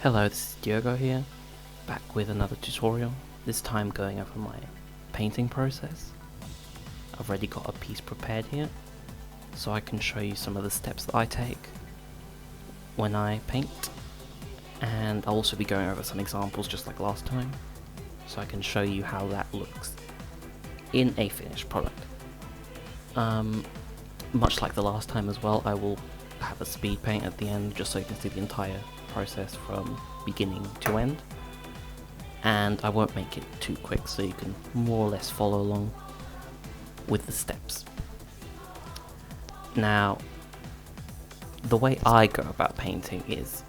Hello, this is Diogo here, back with another tutorial, this time going over my painting process. I've already got a piece prepared here, so I can show you some of the steps that I take when I paint, and I'll also be going over some examples just like last time, so I can show you how that looks in a finished product. Much like the last time as well, I will have a speed paint at the end just so you can see the entire process from beginning to end, and I won't make it too quick so you can more or less follow along with the steps. Now, the way I go about painting is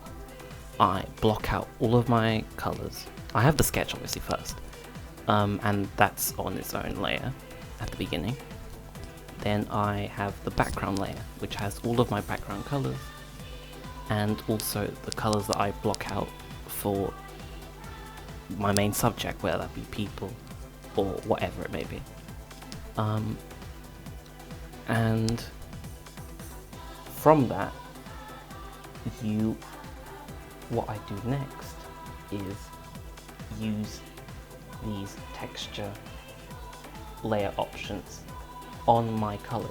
I block out all of my colours. I have the sketch obviously first, and that's on its own layer at the beginning. Then I have the background layer, which has all of my background colours, and also the colours that I block out for my main subject, whether that be people or whatever it may be. And from that, what I do next is use these texture layer options on my colours,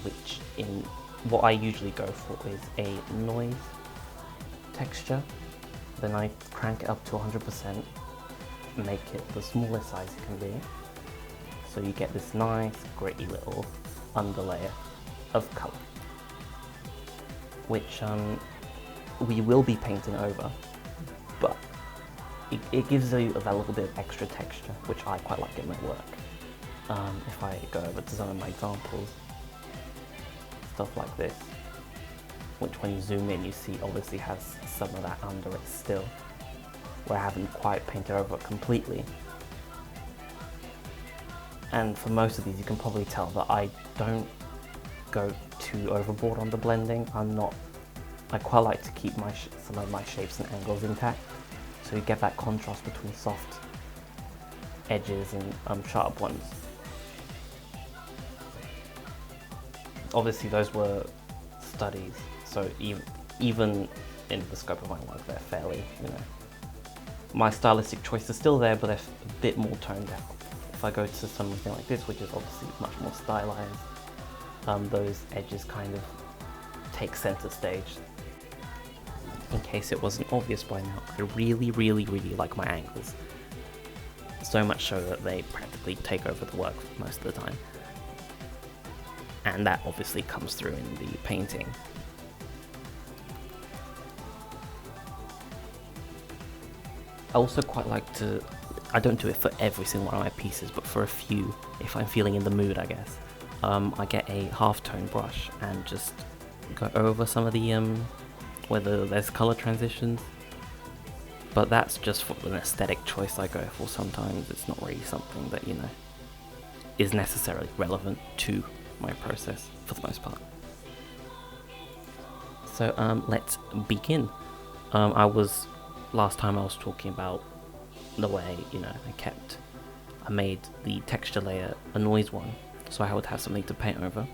which in what I usually go for is a noise texture. Then I crank it up to 100%, make it the smallest size it can be, so you get this nice gritty little underlayer of colour, which we will be painting over, but it gives you that little bit of extra texture, which I quite like in my work. If I go over to some of my examples, stuff like this, which when you zoom in you see obviously has some of that under it still, where I haven't quite painted over it completely. And for most of these you can probably tell that I don't go too overboard on the blending. I quite like to keep some of my shapes and angles intact, so you get that contrast between soft edges and sharp ones. Obviously those were studies, so even in the scope of my work they're fairly, my stylistic choice is still there, but they're a bit more toned out. If I go to something like this, which is obviously much more stylized, those edges kind of take center stage. In case it wasn't obvious by now, I really like my angles. So much so that they practically take over the work most of the time. And that obviously comes through in the painting. I also quite like to, I don't do it for every single one of my pieces, but for a few, if I'm feeling in the mood, I guess, I get a half-tone brush and just go over some of the, whether there's colour transitions. But that's just for an aesthetic choice I go for sometimes. It's not really something that, is necessarily relevant to my process for the most part. So let's begin. Last time I was talking about the way, I made the texture layer a noise one, so I would have something to paint over.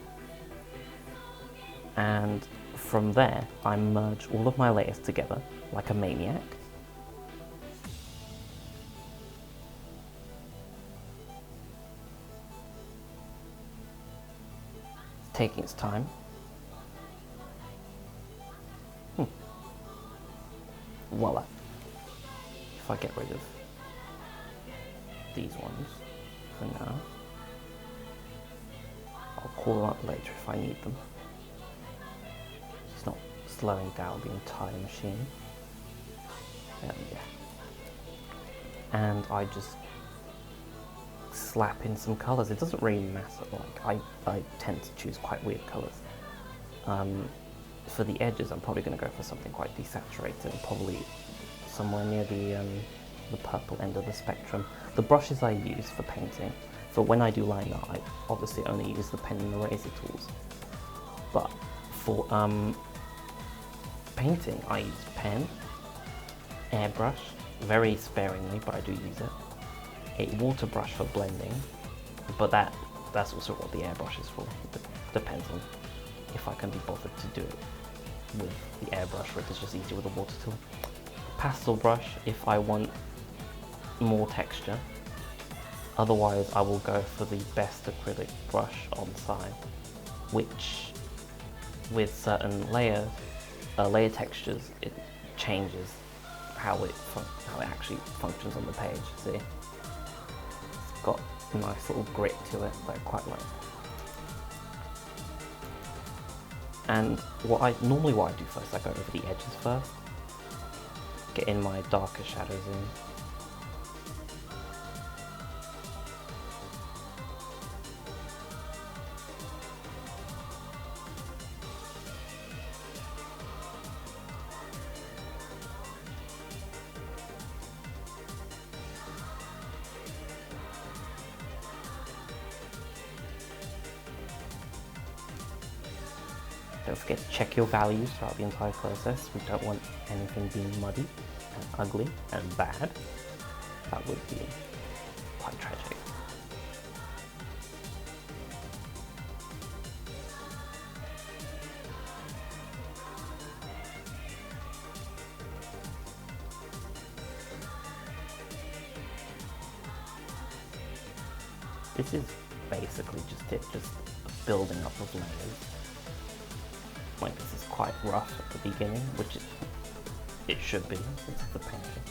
And from there, I merge all of my layers together like a maniac. Taking its time. Voila. If I get rid of these ones for now, I'll call them up later if I need them. It's not slowing down the entire machine. Yeah. And I just slap in some colours. It doesn't really matter. I tend to choose quite weird colours. For the edges, I'm probably going to go for something quite desaturated, and probably somewhere near the purple end of the spectrum. The brushes I use for painting, for when I do line art, I obviously only use the pen and eraser tools. But for painting, I use pen, airbrush, very sparingly, but I do use it. A water brush for blending, but that's also what the airbrush is for. It depends on if I can be bothered to do it with the airbrush, or if it's just easier with a water tool. pastel brush if I want more texture. Otherwise, I will go for the best acrylic brush on site, which with certain layer textures, it changes how it actually functions on the page. See, it's got a nice little grit to it that I quite like. And what I do first, I go over the edges first, get in my darker shadows in. Don't forget to check your values throughout the entire process. We don't want anything being muddy and ugly and bad. That would be quite tragic. This is basically just it, just building up of layers. Like, this is quite rough at the beginning, which it should be, it's the painting.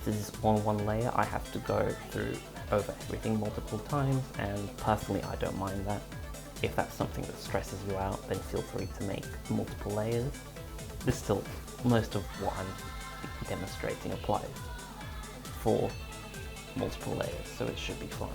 This is on one layer. I have to go through over everything multiple times, and personally I don't mind that. If that's something that stresses you out, then feel free to make multiple layers. This still, most of what I'm demonstrating applies for multiple layers, so it should be fine.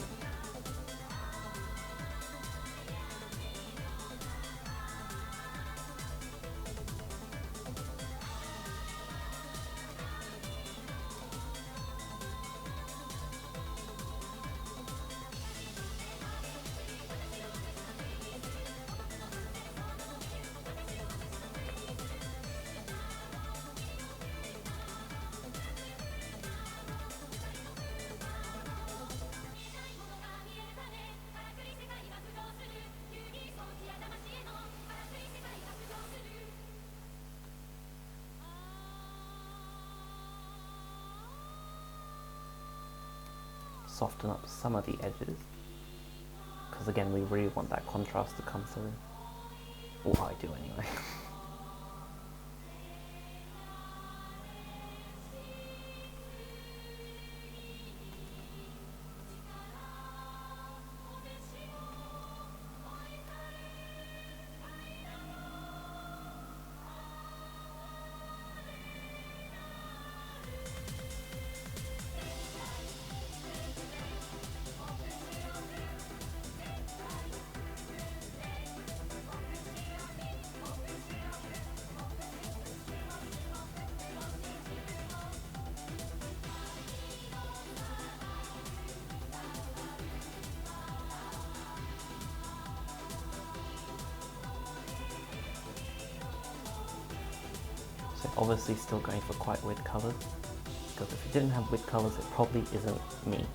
Soften up some of the edges, because again, we really want that contrast to come through. Or I do anyway. So obviously still going for quite weird colours, because if it didn't have weird colours, it probably isn't me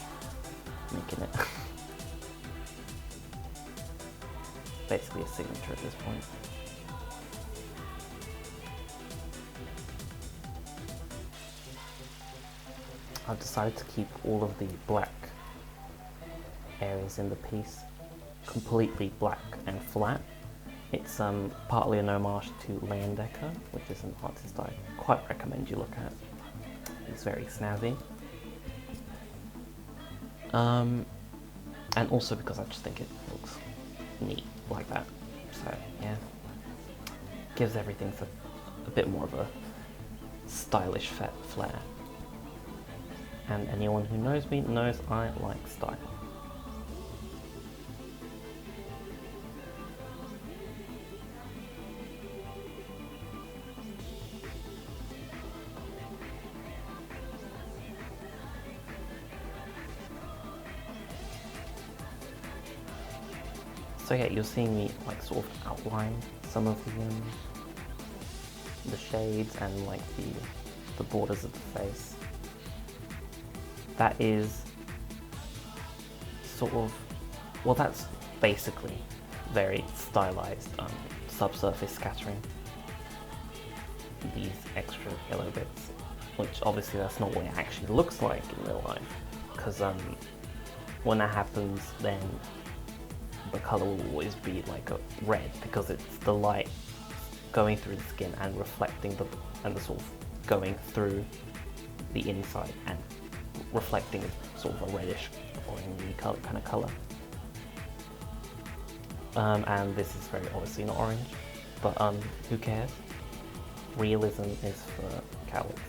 making it. Basically a signature at this point. I've decided to keep all of the black areas in the piece completely black and flat. It's partly an homage to Leyendecker, which is an artist I quite recommend you look at. He's very snazzy. And also because I just think it looks neat like that. So yeah, gives everything a bit more of a stylish flair. And anyone who knows me knows I like style. So yeah, you're seeing me like sort of outline some of the shades and like the borders of the face. That is sort of, well, that's basically very stylized subsurface scattering. These extra yellow bits, which obviously that's not what it actually looks like in real life, because when that happens, then the color will always be like a red, because it's the light going through the skin and reflecting the sort of going through the inside and reflecting sort of a reddish orangey color, kind of color. And this is very obviously not orange, but who cares? Realism is for cowards.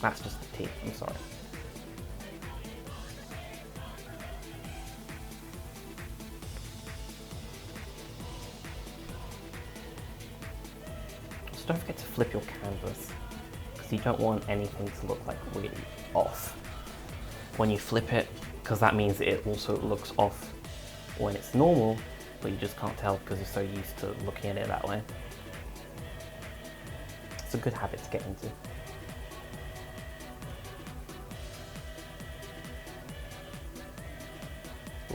That's just the tea, I'm sorry. So don't forget to flip your canvas, because you don't want anything to look like really off when you flip it, because that means it also looks off when it's normal, but you just can't tell because you're so used to looking at it that way. It's a good habit to get into.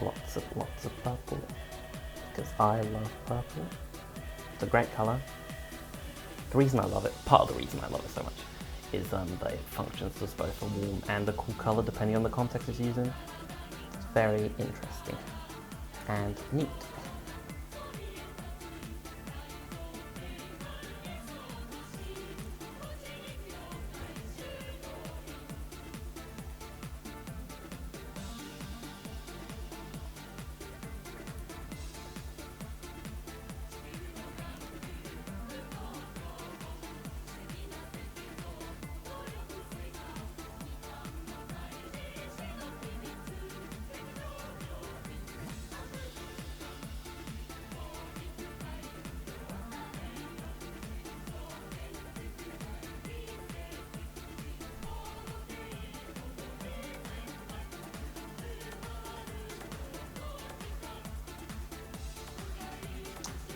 Lots of purple, because I love purple. It's a great colour. The reason I love it, part of the reason I love it so much, is that it functions as both a warm and a cool colour depending on the context it's used in. It's very interesting and neat.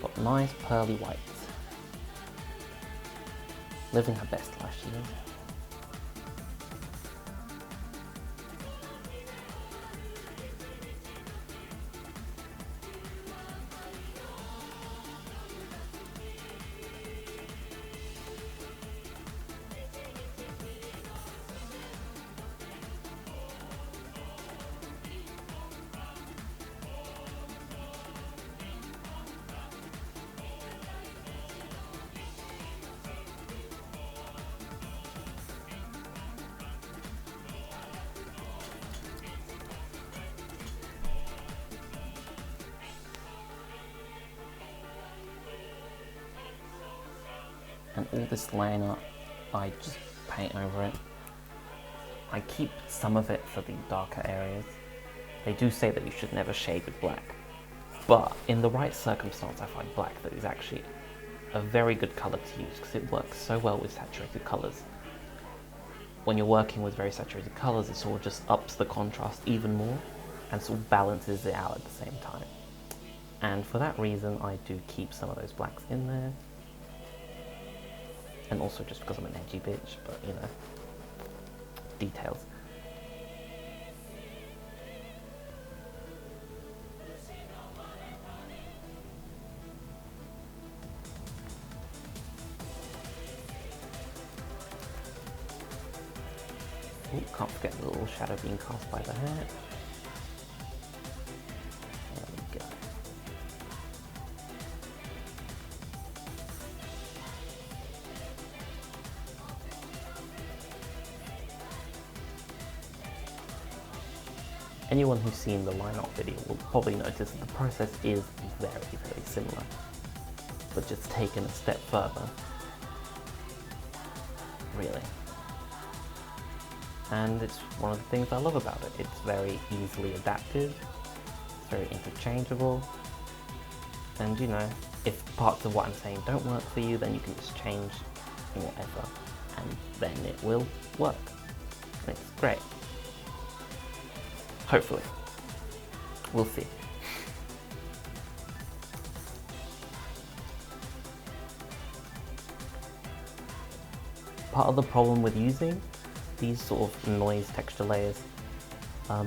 Got nice pearly whites. Living her best life, she is. And all this liner, I just paint over it. I keep some of it for the darker areas. They do say that you should never shade with black, but in the right circumstance I find black that is actually a very good colour to use, because it works so well with saturated colours. When you're working with very saturated colours, it sort of just ups the contrast even more and sort of balances it out at the same time. And for that reason I do keep some of those blacks in there. And also just because I'm an edgy bitch, but you know, details. Ooh, can't forget the little shadow being cast by the hat. There we go. Anyone who's seen the line-art video will probably notice that the process is very, very similar, but just taken a step further, really. And it's one of the things I love about it. It's very easily adaptive, it's very interchangeable, and you know, if parts of what I'm saying don't work for you, then you can just change whatever, and then it will work. And it's great. Hopefully. We'll see. Part of the problem with using these sort of noise texture layers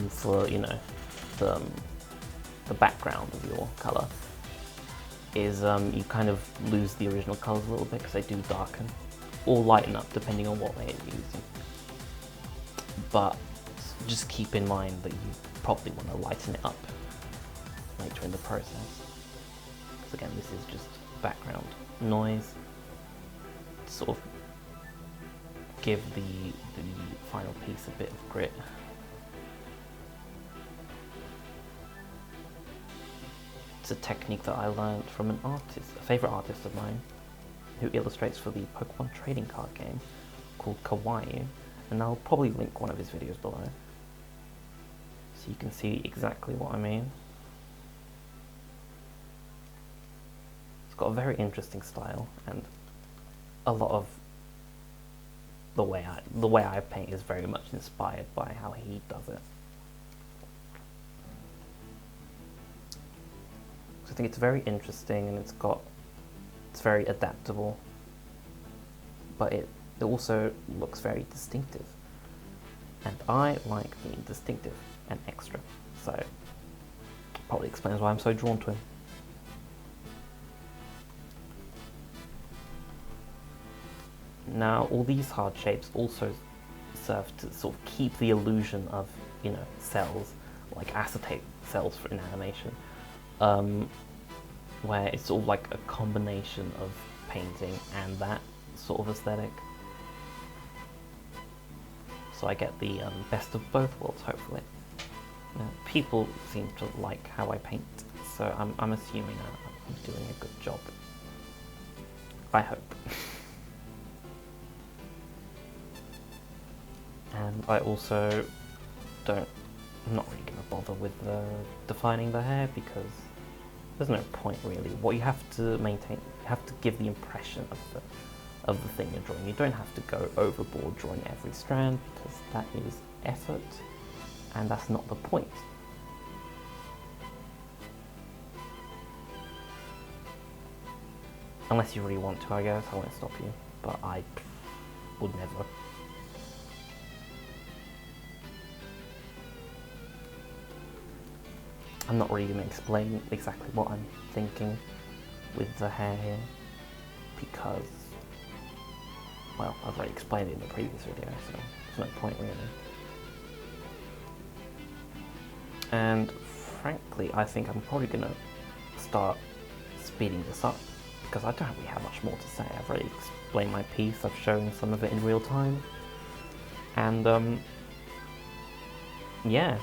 for, you know, with the background of your color is you kind of lose the original colors a little bit because they do darken or lighten up depending on what layer you're using. But just keep in mind that you probably want to lighten it up later in the process. Because again, this is just background noise to sort of give the final piece a bit of grit. It's a technique that I learned from an artist, a favourite artist of mine, who illustrates for the Pokemon trading card game called Kawaii, and I'll probably link one of his videos below so you can see exactly what I mean. It's got a very interesting style, and a lot of the way I paint is very much inspired by how he does it. So I think it's very interesting, and it's very adaptable, but it also looks very distinctive, and I like being distinctive and extra, so probably explains why I'm so drawn to him. Now, all these hard shapes also serve to sort of keep the illusion of, you know, cells, like acetate cells in animation, where it's sort of like a combination of painting and that sort of aesthetic. So I get the best of both worlds, hopefully. Now, people seem to like how I paint, so I'm assuming I'm doing a good job. I hope. And I also I'm not really going to bother with defining the hair, because there's no point really. What you have to maintain, you have to give the impression of the thing you're drawing. You don't have to go overboard drawing every strand, because that is effort, and that's not the point. Unless you really want to, I guess. I won't stop you, but I would never. I'm not really going to explain exactly what I'm thinking with the hair here, because, well, I've already explained it in the previous video, so there's no point really. And frankly, I think I'm probably going to start speeding this up, because I don't really have much more to say. I've already explained my piece, I've shown some of it in real time, and yeah.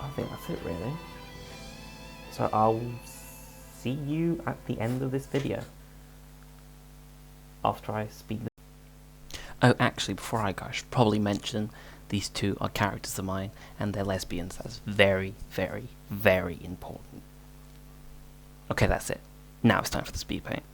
I think that's it really. So I'll see you at the end of this video, after I speed this. Oh, actually, before I go, I should probably mention these two are characters of mine, and they're lesbians. That's very, very, very important. Okay, that's it. Now it's time for the speed paint.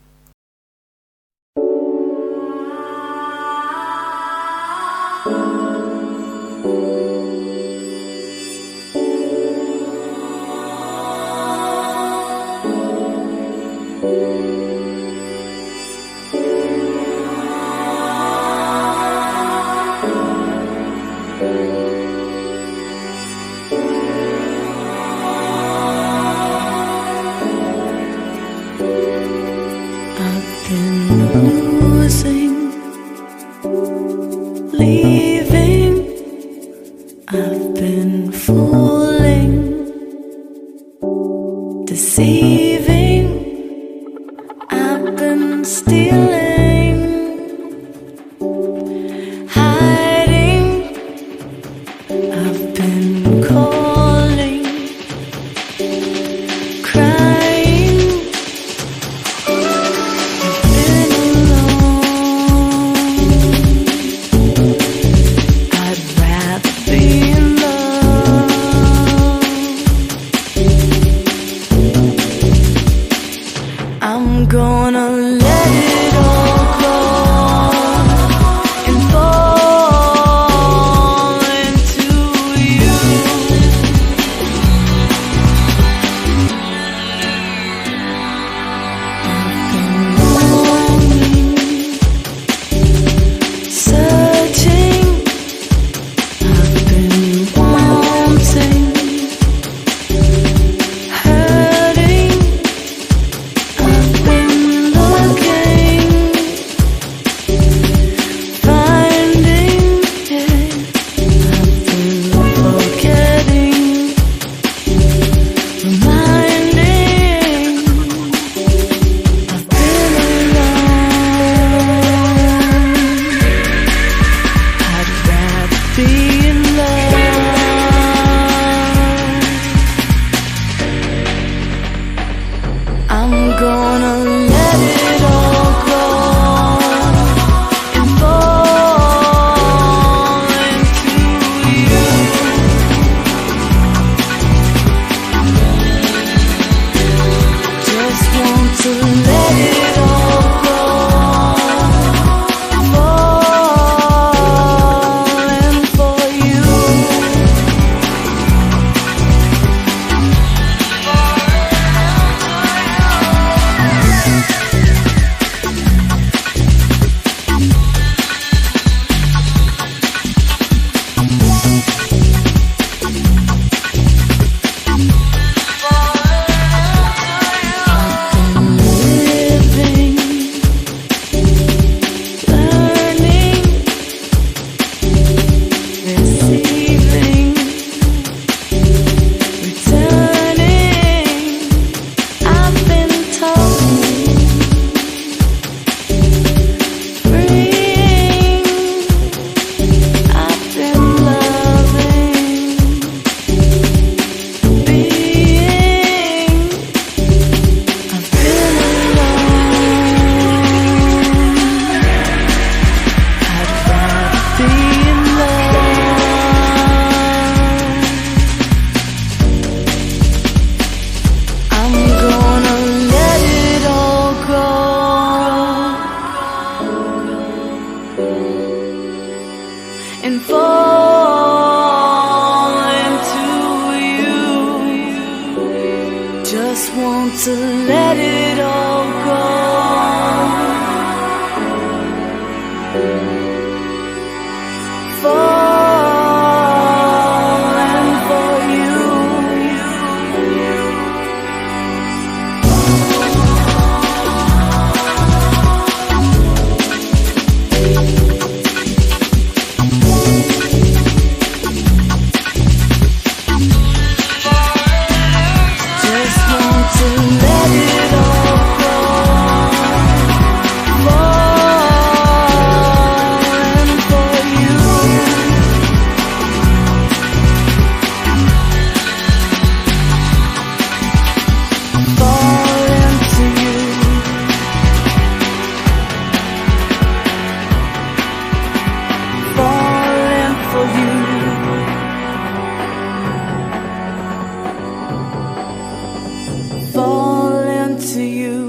Leaving, I've been fooling, deceiving, I've been stealing, hiding, I've been calling, crying, I've been alone. I'd rather be in love. just want to let it all go. Falling for you. Just want to let it all go. Falling for you. Falling to you. Falling for you. Falling to you.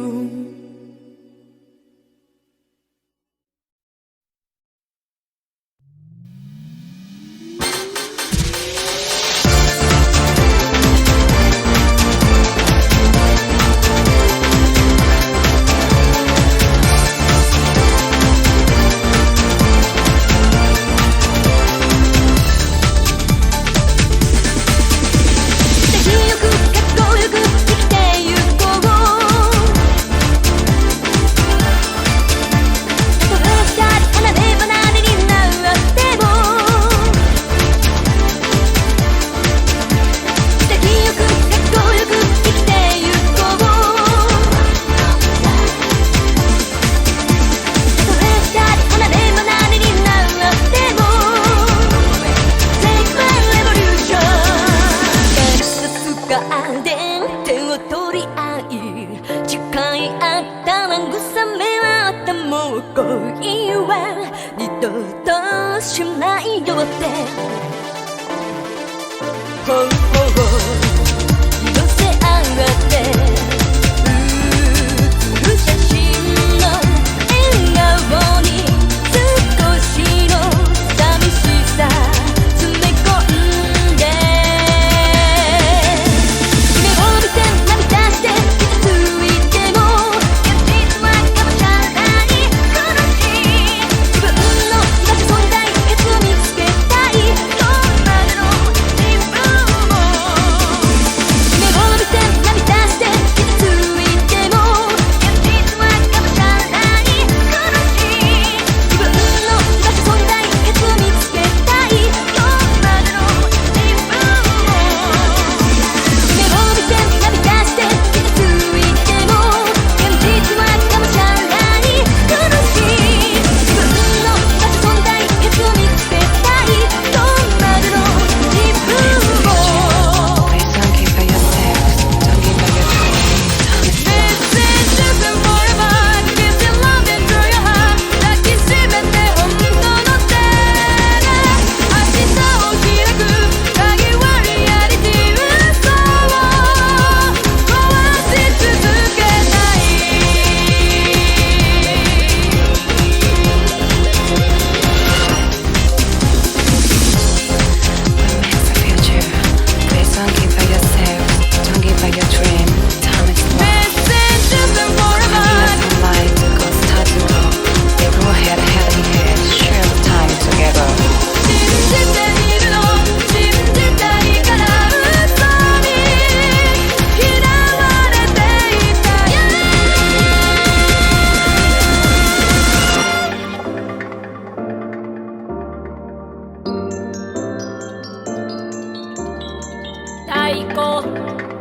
太鼓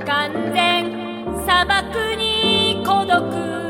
完全砂漠に孤独